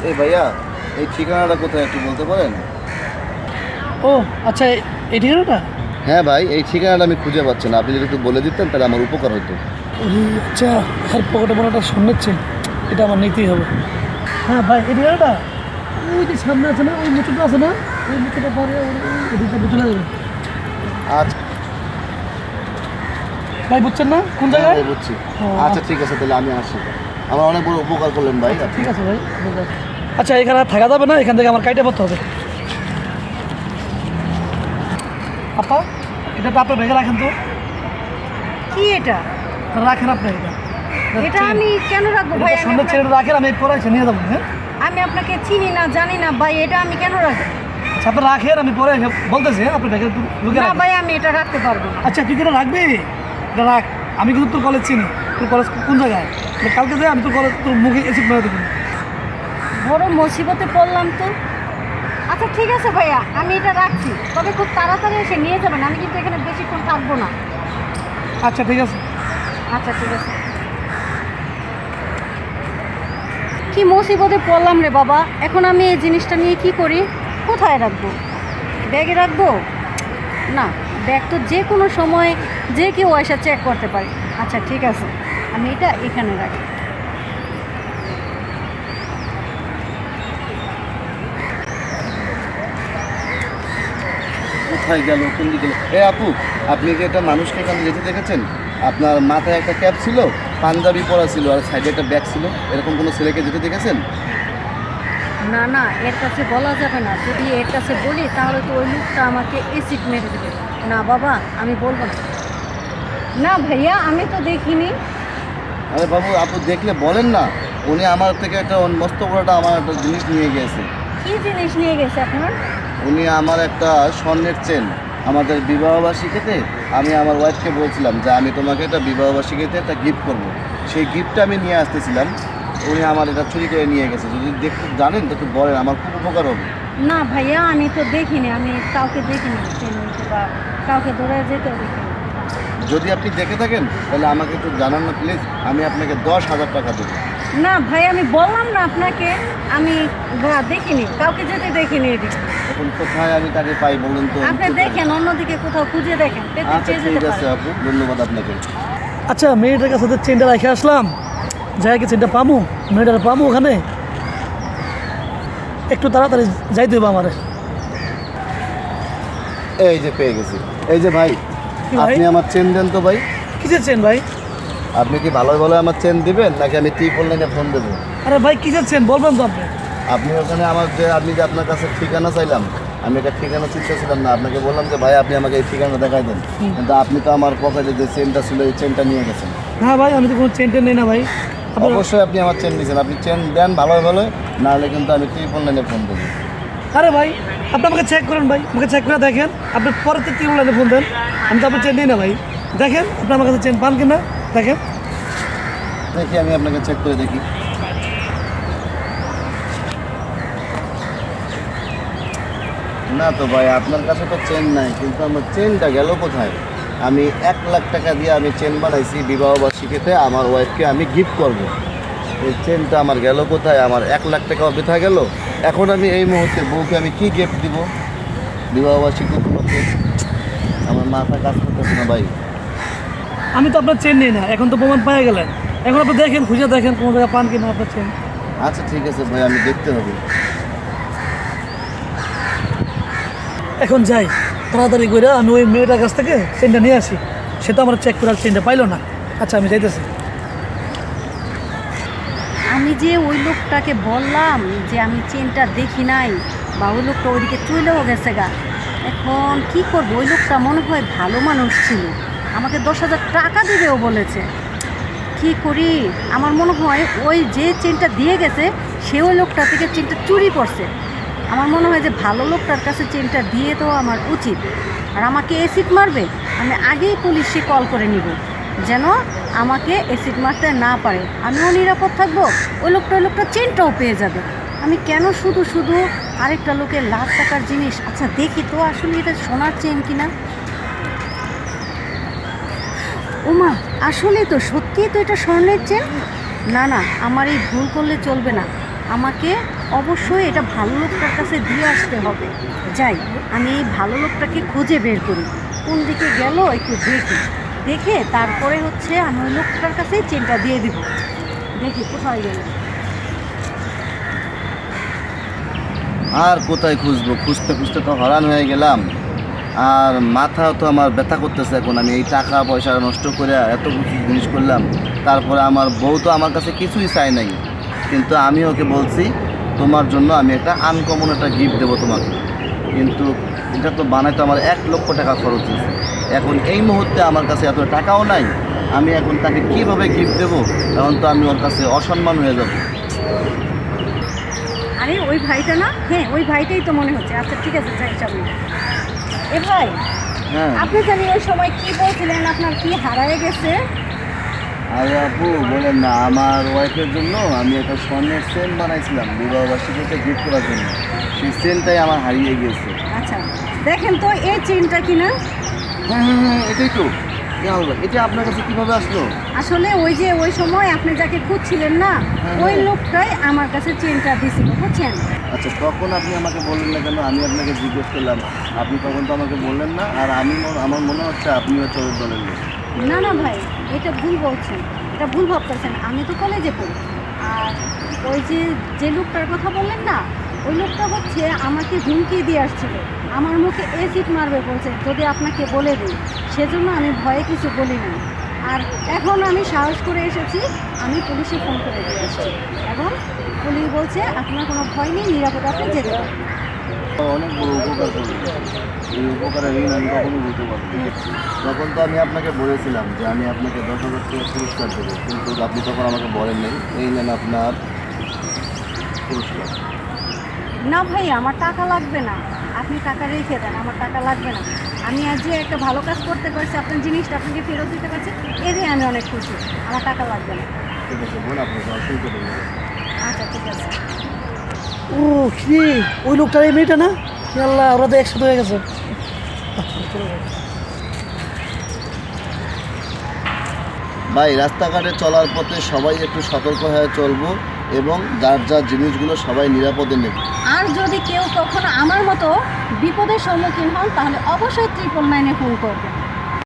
এই ভাইয়া, এই ঠিকানাটা কোথায় একটু বলতে পারেন? ও আচ্ছা, এই ঠিকানাটা? হ্যাঁ ভাই, এই ঠিকানাটা আমি খুঁজে পাচ্ছি না, আপনি যদি একটু বলে দিতেন তাহলে আমার উপকার হতো। আচ্ছা, আর পকেটে মনে একটা সামনেছে, এটা আমার নিতেই হবে। হ্যাঁ ভাই, এই ঠিকানাটা ওই যে সামনে আছে না, ওই মুচুটা আছে না, ওই মুচুটা পরে এদিকে চলে যাবে। আচ্ছা ভাই বুঝছেন না কোন হ্যাঁ জায়গায়? ভাই, বুঝছি। ও, আচ্ছা ঠিক আছে, তাহলে আমি আসি। আমার অনেক বড় উপকার করলেন ভাই। ঠিক আছে ভাই। আচ্ছা, এখানে আর থাকা যাবে না, এখান থেকে আমার কাইটে পড়তে হবে। আপা, এটা তো আপনার ব্যাগে রাখেন তো। কি এটা? রাখেন আপনি এটা। এটা আমি কেন রাখবো ভাই? সামনে ছেড়ে রাখেন, আমি পরে এসে নিয়ে যাবো। হ্যাঁ আমি আপনাকে চিনি না, জানি না ভাই, এটা আমি কেন রাখবো? আচ্ছা, আপনি রাখেন, আমি পরে এসে বলতেছি। হ্যাঁ, আপনি ব্যাগে লুকে না রাখেন। ভাই, আমি এটা রাখতে পারবো না। আচ্ছা, তুই কেন রাখবি? এটা রাখ। আমি কিন্তু তোর কলেজ চিনি। তোর কলেজ কোন জায়গায়? কালকে যাই, আমি তোর কলেজ, তোর মুখে এসিড মেরে দেবো। বড় মুসিবতে পড়লাম তো। আচ্ছা ঠিক আছে ভাইয়া, আমি এটা রাখছি, তবে খুব তাড়াতাড়ি এসে নিয়ে যাবেন। আমি কিন্তু এখানে বেশিক্ষণ থাকবো না। আচ্ছা ঠিক আছে। আচ্ছা ঠিক আছে। কি মুসিবতে পড়লাম রে বাবা, এখন আমি এই জিনিসটা নিয়ে কি করি? কোথায় রাখবো? ব্যাগে রাখবো? না, ব্যাগ তো যে কোনো সময় যে কেউ এসে চেক করতে পারে। আচ্ছা ঠিক আছে, আমি এটা এখানে রাখি। কোথায় গেল, কোন দিকে গেল? এ আপু, আপনি কি একটা মানুষকে এখানে যেতে দেখেছেন? আপনার মাথায় একটা ক্যাপ ছিল, পাঞ্জাবি পরা ছিল, আর সাইডে একটা ব্যাগ ছিল, এরকম কোনো ছেলেকে যেতে দেখেছেন? না না, এর কাছে বলা যাবে না। যদি এর কাছে বলি তাহলে তো ওই লোকটা আমাকে এসিড মেরে দেবে। না বাবা, আমি বলবো না। না ভাইয়া, আমি তো দেখিনি। আরে বাবু, আপু দেখলে বলেন না। উনি আমার থেকে একটা মস্ত বড় আমার একটা জিনিস নিয়ে গেছে। কি জিনিস নিয়ে গেছে আপনার? উনি আমার একটা স্বর্ণের চেন, আমাদের বিবাহবার্ষিকীতে আমি আমার ওয়াইফকে বলছিলাম যে আমি তোমাকে একটা বিবাহবার্ষিকীতে একটা গিফট করব। সেই গিফটটা আমি নিয়ে আসতেছিলাম, উনি আমার এটা চুরি করে নিয়ে গেছে। যদি দেখতে জানেন তো একটু বলেন, আমার খুব উপকার হবে। না ভাইয়া, আমি তো দেখিনি, আমি কাউকে দেখিনি ট্রেন নিতে বা কাউকে ধরে যেতেও দেখিনি। যদি আপনি দেখে থাকেন তাহলে আমাকে একটু জানান না প্লিজ, আমি আপনাকে 10,000 টাকা দেবো। না ভাই, আমি বললাম না আপনাকে, আমি দেখিনি, কাউকে যেতে দেখিনি এদিকে। এখন কোথায় আমি তাকে পাই বলুন তো? আপনি দেখেন, অন্যদিকে কোথাও খুঁজে দেখেন, পেতে আচ্ছা পেয়ে যেতে ঠিক আছে পারেন। আপু, ধন্যবাদ আপনাকে। আচ্ছা, মেয়েটার কাছে তো চেনটা রেখে আসলাম, যাই কি চেনটা পামু? মেয়েটার পামু ওখানে? একটু তাড়াতাড়ি যাইতে হবে আমারে। এই যে পেয়ে গেছি। এই যে ভাই, কি ভাই? আপনি আমার চেন দেন তো ভাই। কিসের চেন ভাই? আপনি কি ভালো ভালো আমার চেন দিবেন নাকি আমি ট্রিপল লাইনে ফোন দেবো? আরে ভাই, কিসের চেন বলবেন তো আপনি? আপনি ওখানে আমি যে আপনার কাছে ঠিকানা চাইলাম, আমি একটা ঠিকানা চিনতেছিলাম না, আপনাকে বললাম যে ভাই আপনি আমাকে এই ঠিকানা দেখাই দেন, কিন্তু আপনি তো আমার পকেটে যে চেনটা ছিল এই চেনটা নিয়ে গেছেন। হ্যাঁ ভাই, আমি তো কোনো চেন টেন নেই না ভাই। আপনার- অবশ্যই আপনি আমার চেন নিয়েছেন, আপনি চেন দেন ভালো ভালো, নাহলে কিন্তু আমি ট্রিপল লাইনে ফোন দেবো। আরে ভাই, আপনি আমাকে চেক করেন ভাই, আমাকে চেক করে দেখেন। আপনি পরে তো তিন লাইনে ফোন দেন, আমি তো আপনার চেন নিই না ভাই। দেখেন আপনি আমার কাছে চেন পান কিনা দেখেন। দেখি, আমি আপনাকে চেক করে দেখি। না তো ভাই, আপনার কাছে তো চেন নাই, কিন্তু আমার চেনটা গেল কোথায়? আমি 1,00,000 টাকা দিয়ে আমি চেন বানাইছি বিবাহবার্ষিকীতে, আমার ওয়াইফকে আমি গিফট করব। এই চেনটা আমার গেল কোথায়? আমার 1,00,000 টাকাও বৃথা গেল। এখন আমি এই মুহূর্তে বউকে আমি কি গিফট দিব বিবাহবার্ষিকী উপলক্ষে? আমার মাথা কাজ করতেছে না ভাই। আমি তো আপনার চেন নিই না, এখন তো প্রমাণ পেয়ে গেলেন। এখন আপনি দেখেন, খুঁজে দেখেন কোনো জায়গায় পান কিনা আপনার চেন। আচ্ছা ঠিক আছে ভাই, আমি দেখতে হবে। এখন যাই তাড়াতাড়ি করে, আমি ওই মেয়েটার কাছ থেকে চেনটা নিয়ে আসি। সে তো আমার চেক করে চেনটা পাইলো না। আচ্ছা, আমি যাইতেছি। আমি যে ওই লোকটাকে বললাম যে আমি চেনটা দেখি নাই, বা ওই লোকটা ওইদিকে চলেও গেছে গা। এখন কি করবো? ওই লোকটা মনে হয় ভালো মানুষ ছিল, আমাকে 10,000 টাকা দিবেও বলেছে। কি করি? আমার মনে হয় ওই যে চেনটা দিয়ে গেছে সে ওই লোকটা থেকে চেনটা চুরি করছে। আমার মনে হয় যে ভালো লোকটার কাছে চেনটা দিয়ে দেওয়া আমার উচিত। আর আমাকে অ্যাসিড মারবে, আমি আগেই পুলিশে কল করে নিব, যেন আমাকে অ্যাসিড মারতে না পারে। আমিও নিরাপদ থাকবো, ওই লোকটা চেনটাও পেয়ে যাবে। আমি কেন শুধু শুধু আরেকটা লোকের লাখ টাকার জিনিস। আচ্ছা দেখি তো আসলে এটা সোনার চেন কিনা। ওমা, আসলে তো সত্যিই তো এটা স্বর্ণের চেন। না না, আমার এই ভুল করলে চলবে না, আমাকে অবশ্যই এটা ভালো লোকটার কাছে দিয়ে আসতে হবে। যাই, আমি এই ভালো লোকটাকে খুঁজে বের করি, কোন দিকে গেল একটু দেখি, দেখে তারপরে হচ্ছে আমি ওই লোকটার কাছেই চেনটা দিয়ে দিব। দেখি কোথায় গেল। আর কোথায় খুঁজবো, খুঁজতে খুঁজতে তো হরান হয়ে গেলাম। আর মাথা তো আমার ব্যথা করতেছে এখন। আমি এই টাকা পয়সা নষ্ট করে এত কিছু জিনিস করলাম, তারপরে আমার বউ তো আমার কাছে কিছুই চাই নাই, কিন্তু আমি ওকে বলছি তোমার জন্য আমি একটা আনকমন একটা গিফট দেবো তোমাকে, কিন্তু এটা তো বানাইতে আমার 1,00,000 টাকা খরচ হয়েছে। এখন এই মুহূর্তে আমার কাছে এত টাকাও নাই, আমি এখন তাকে কীভাবে গিফট দেবো? এখন তো আমি ওর কাছে অসম্মান হয়ে যাব। আরে ওই ভাইটা না? হ্যাঁ, ওই ভাইটাই তো মনে হচ্ছে। আচ্ছা ঠিক আছে, যাই সামনে। এ ভাই, হ্যাঁ, আপনি জানি ওই সময় কি বলছিলেন, আপনার কি হারায় গেছে? আরে আপু বলেন না, আমার ওয়াইফের জন্য আমি একটা স্বর্ণের চেন বানাইছিলাম বিবাহবার্ষিকীতে গিফট করার জন্য, সেই চেনটাই আমার হারিয়ে গিয়েছে। আচ্ছা দেখেন তো এই চেনটা কিনা। হ্যাঁ হ্যাঁ হ্যাঁ, এটাই তো। ইয়া আল্লাহ, এটা আপনার কাছে কীভাবে আসলো? আসলে ওই যে ওই সময় আপনি যাকে খুঁজছিলেন না, ওই লোকটাই আমার কাছে চেনটা দিছিল, বুঝছেন? আচ্ছা, তখন আপনি আমাকে বললেন না কেন? আমি আপনাকে জিজ্ঞেস করলাম, আপনি তখন তো আমাকে বললেন না। আর আমার মনে হচ্ছে আপনি হচ্ছে ওর দলের লোক। না না ভাই, এটা ভুল বলছেন, এটা ভুল ভাবতেছেন। আমি তো কলেজে পড়ি। আর ওই যে যে লোকটার কথা বললেন না, ওই লোকটা হচ্ছে আমাকে হুমকি দিয়ে আসছিল, আমার মুখে অ্যাসিড মারবে বলছে যদি আপনাকে বলে দিই। সেজন্য আমি ভয়ে কিছু বলি না। আর এখন আমি সাহস করে এসেছি, আমি পুলিশে ফোন করে দিয়ে আসছি, এবং পুলিশ বলছে আপনার কোনো ভয় নেই, নিরাপদে আপনি যেতে পারেন। অনেক বড় উপকার করলেন, এই উপকারের ঋণ আমি কখনো বলতে পারবো না। তখন তো আমি আপনাকে বলেছিলাম যে আমি আপনাকে 10,000 টাকা পুরস্কার দেবো, কিন্তু আপনি তখন আমাকে বলেন নাই। এই নেন আপনার পুরস্কার। না ভাই, আমার টাকা লাগবে না, আপনি টাকা রেখে দেন, আমার টাকা লাগবে না। আমি আজ যে একটা ভালো কাজ করতে পারছি, আপনার জিনিসটা আপনাকে ফেরত দিতে পারছি, এতে আমি অনেক খুশি। আমার টাকা লাগবে না। ঠিক আছে বোন, আপনাকে অসংখ্য ধন্যবাদ। আচ্ছা ঠিক আছে। ও কি ওই লোকটার এই মেয়েটা না? হে আল্লাহ, ওরা তো একসাথে হয়ে গেছে। ভাই, রাস্তাঘাটে চলার পথে সবাই একটু সতর্ক হয়ে চলবো, এবং যার যার জিনিসগুলো সবাই নিরাপদে নেব। আর যদি কেউ কখনো আমার মতো বিপদের সম্মুখীন হন, তাহলে অবশ্যই 999-এ ফোন করবেন।